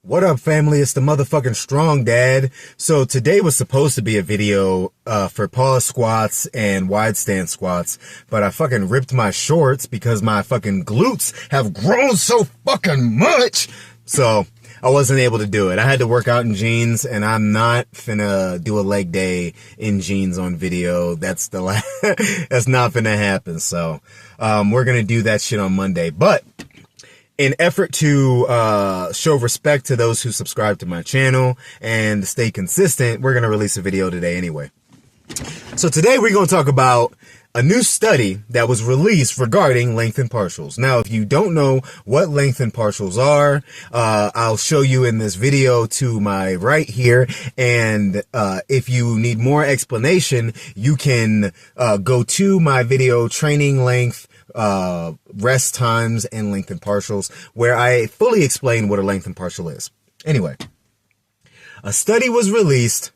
What up, family? It's the motherfucking Strong Dad. So today was supposed to be a video for pause squats and wide stance squats, but I fucking ripped my shorts because my fucking glutes have grown so fucking much. So I wasn't able to do it. I had to work out in jeans, and I'm not finna do a leg day in jeans on video. That's that's not finna happen. So we're gonna do that shit on Monday. But in effort to show respect to those who subscribe to my channel and stay consistent, we're going to release a video today anyway. So today we're going to talk about a new study that was released regarding lengthened partials. Now, if you don't know what lengthened partials are, I'll show you in this video to my right here. And if you need more explanation, you can go to my video training length, rest times, and lengthened partials, where I fully explain what a lengthened partial is. Anyway, a study was released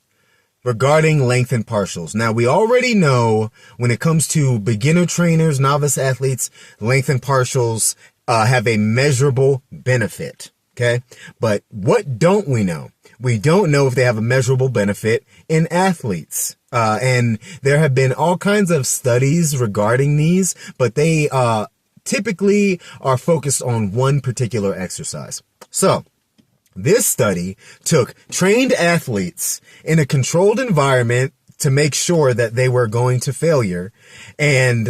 regarding lengthened partials. Now, we already know when it comes to beginner trainers, novice athletes, lengthened partials have a measurable benefit. Okay, but what don't we know? We don't know if they have a measurable benefit in athletes. And there have been all kinds of studies regarding these, but they typically are focused on one particular exercise. So this study took trained athletes in a controlled environment to make sure that they were going to failure. And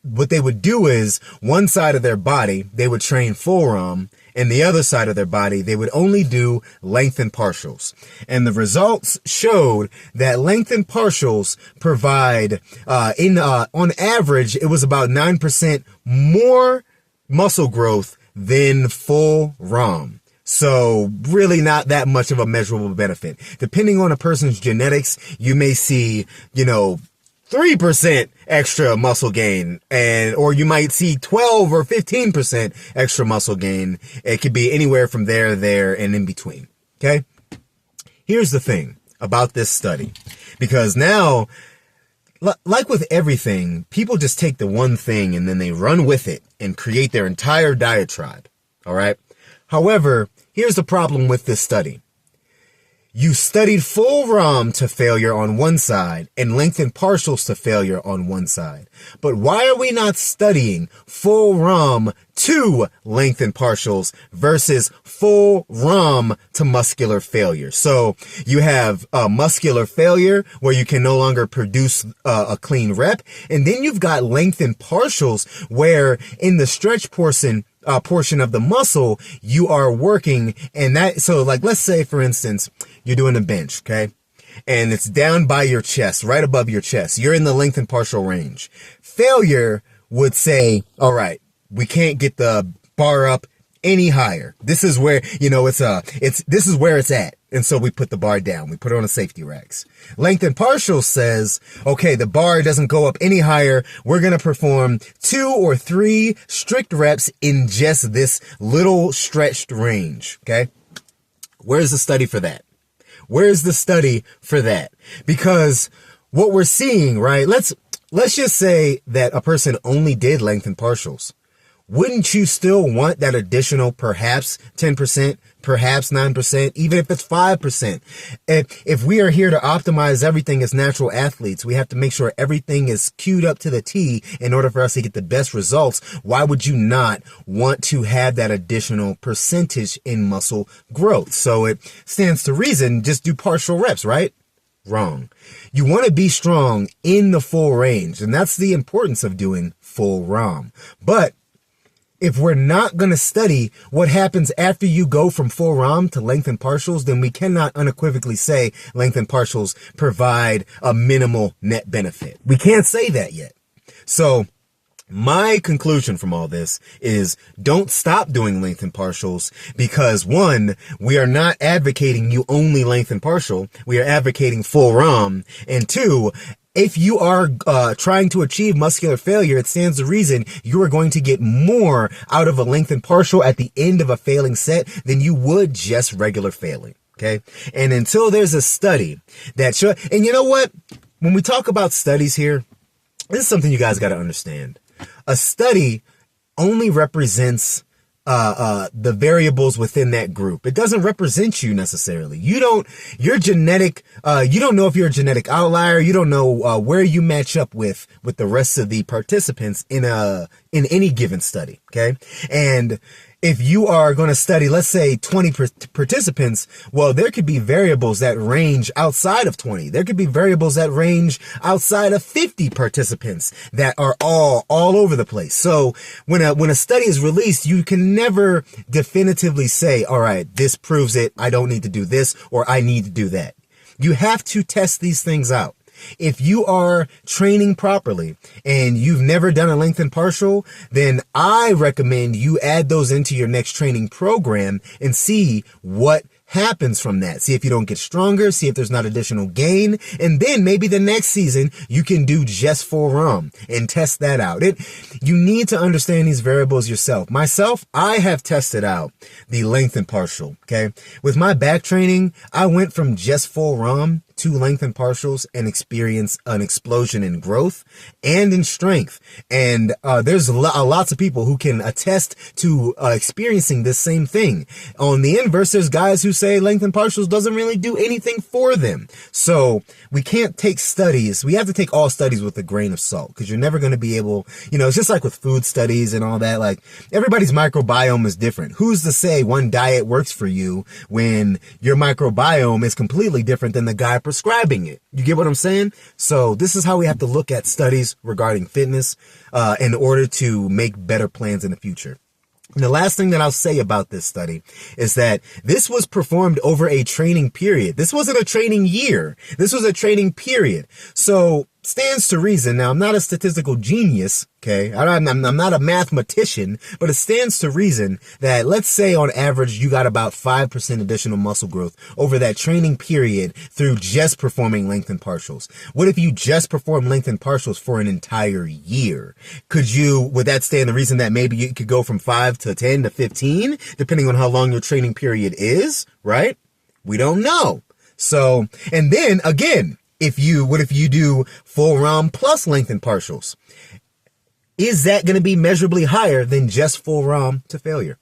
what they would do is one side of their body, they would train full ROM, and the other side of their body, they would only do lengthened partials. And the results showed that lengthened partials provide, on average, it was about 9% more muscle growth than full ROM. So really not that much of a measurable benefit. Depending on a person's genetics, you may see, 3% extra muscle gain, or you might see 12 or 15% extra muscle gain. It could be anywhere from there, and in between. Okay? Here's the thing about this study, because now, like with everything, people just take the one thing and then they run with it and create their entire diatribe. All right? However, here's the problem with this study. You studied full ROM to failure on one side and lengthened partials to failure on one side. But why are we not studying full ROM to lengthened partials versus full ROM to muscular failure? So you have muscular failure where you can no longer produce a clean rep. And then you've got lengthened partials where in the stretch portion of the muscle, you are working, and so like, let's say for instance, you're doing a bench, okay? And it's down by your chest, right above your chest. You're in the lengthened partial range. Failure would say, all right, we can't get the bar up any higher. This is where, this is where it's at. And so we put the bar down. We put it on a safety racks. Lengthened partial says, okay, the bar doesn't go up any higher. We're going to perform 2 or 3 strict reps in just this little stretched range. Okay. Where's the study for that? Where's the study for that? Because what we're seeing, right? Let's just say that a person only did lengthened partials. Wouldn't you still want that additional perhaps 10%, perhaps 9%, even if it's 5%? If we are here to optimize everything as natural athletes, we have to make sure everything is queued up to the T in order for us to get the best results. Why would you not want to have that additional percentage in muscle growth? So it stands to reason, just do partial reps, right? Wrong. You want to be strong in the full range, and that's the importance of doing full ROM. But if we're not going to study what happens after you go from full ROM to lengthened partials, then we cannot unequivocally say lengthened partials provide a minimal net benefit. We can't say that yet. So my conclusion from all this is don't stop doing lengthened partials because, one, we are not advocating you only lengthen partial. We are advocating full ROM. And two, if you are trying to achieve muscular failure, it stands to reason you are going to get more out of a lengthened partial at the end of a failing set than you would just regular failing. Okay. And until there's a study that show, and you know what? When we talk about studies here, this is something you guys got to understand. A study only represents the variables within that group. It doesn't represent you necessarily. You don't know if you're a genetic outlier. You don't know where you match up with the rest of the participants in any given study. Okay. And if you are going to study, let's say 20 participants, well, there could be variables that range outside of 20. There could be variables that range outside of 50 participants that are all over the place. So when a study is released, you can never definitively say, all right, this proves it. I don't need to do this, or I need to do that. You have to test these things out. If you are training properly and you've never done a lengthened partial, then I recommend you add those into your next training program and see what happens from that. See if you don't get stronger, see if there's not additional gain, and then maybe the next season you can do just for ROM and test that out. You need to understand these variables yourself. Myself, I have tested out the lengthened partial, okay? With my back training, I went from just full ROM to lengthened partials and experience an explosion in growth and in strength. And there's lots of people who can attest to experiencing this same thing. On the inverse, there's guys who say lengthened partials doesn't really do anything for them. So we can't take studies. We have to take all studies with a grain of salt, because you're never going to be able, it's just like with food studies and all that. Like, everybody's microbiome is different. Who's to say one diet works for you when your microbiome is completely different than the guy prescribing it? You get what I'm saying? So this is how we have to look at studies regarding fitness in order to make better plans in the future. And the last thing that I'll say about this study is that this was performed over a training period. This wasn't a training year. This was a training period. So stands to reason. Now, I'm not a statistical genius, okay? I'm not a mathematician, but it stands to reason that, let's say on average, you got about 5% additional muscle growth over that training period through just performing lengthened partials. What if you just perform lengthened partials for an entire year? Would that stand to reason that maybe you could go from 5 to 10 to 15, depending on how long your training period is, right? We don't know. So, and then again, what if you do full ROM plus lengthened partials? Is that going to be measurably higher than just full ROM to failure?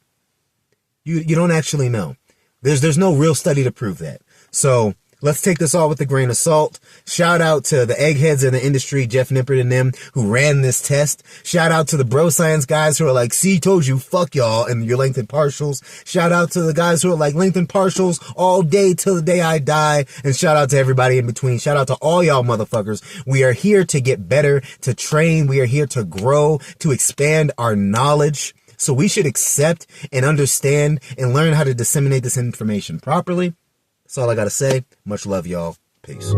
You don't actually know. There's no real study to prove that. So let's take this all with a grain of salt. Shout out to the eggheads in the industry, Jeff Nippert and them, who ran this test. Shout out to the bro science guys who are like, see, told you, fuck y'all, and your lengthened partials. Shout out to the guys who are like, lengthened partials all day till the day I die. And shout out to everybody in between. Shout out to all y'all motherfuckers. We are here to get better, to train. We are here to grow, to expand our knowledge. So we should accept and understand and learn how to disseminate this information properly. That's all I gotta say. Much love, y'all. Peace.